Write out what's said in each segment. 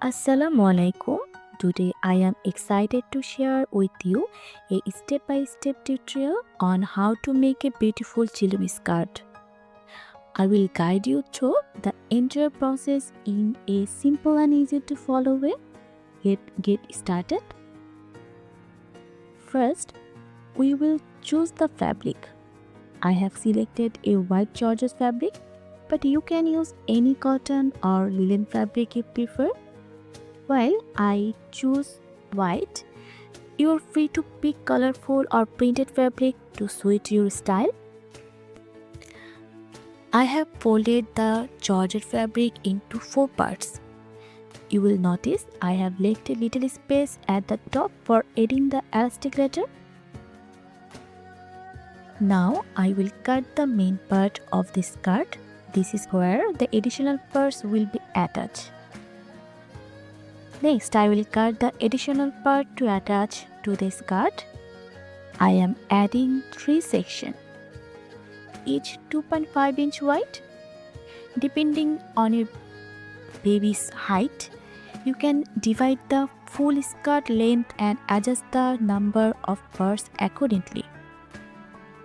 Assalamualaikum. Today I am excited to share with you a step-by-step tutorial on how to make a beautiful children skirt. I will guide you through the entire process in a simple and easy to follow way. Let's get started. First, we will choose the fabric. I have selected a white georgette fabric, but you can use any cotton or linen fabric you prefer. While I choose white, you are free to pick colorful or printed fabric to suit your style. I have folded the georgette fabric into 4 parts. You will notice I have left a little space at the top for adding the elastic later. Now I will cut the main part of the skirt. This is where the additional parts will be attached. Next, I will cut the additional part to attach to the skirt. I am adding 3 sections, each 2.5 inch wide. Depending on your baby's height, you can divide the full skirt length and adjust the number of parts accordingly.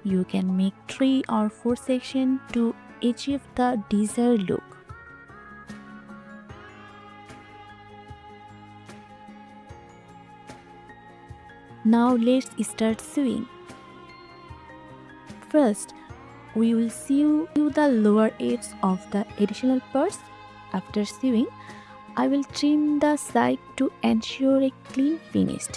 You can make 3 or 4 sections to achieve the desired look. Now let's start sewing. First, we will sew the lower edge of the additional parts. After sewing, I will trim the side to ensure a clean finish.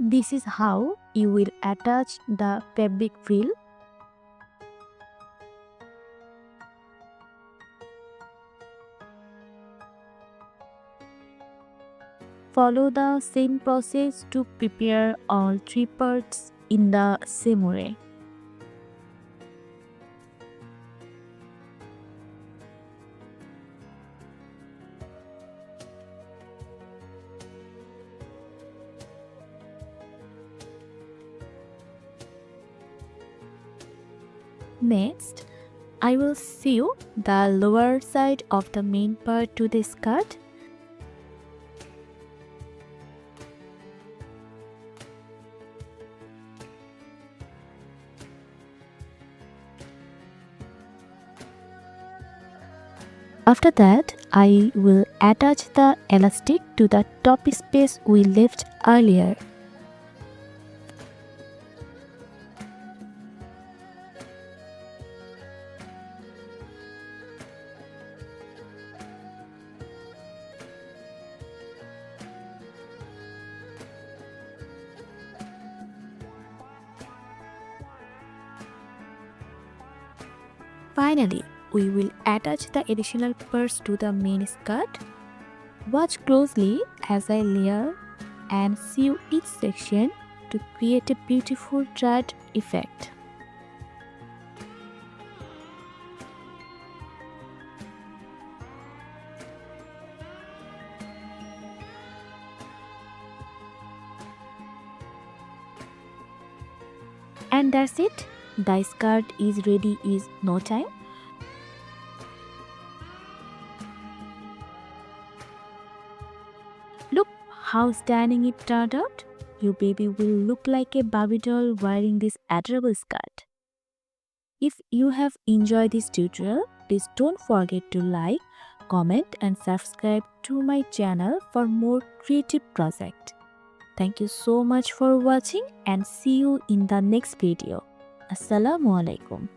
This is how you will attach the fabric frill. Follow the same process to prepare all 3 parts in the same way. Next, I will sew the lower side of the main part to the skirt. After that, I will attach the elastic to the top space we left earlier. Finally, we will attach the additional parts to the main skirt. Watch closely as I layer and sew each section to create a beautiful thread effect. And that's it. The skirt is ready in no time. Look how stunning it turned out. Your baby will look like a Barbie doll wearing this adorable skirt. If you have enjoyed this tutorial, please don't forget to like, comment and subscribe to my channel for more creative projects. Thank you so much for watching and see you in the next video. Assalamualaikum.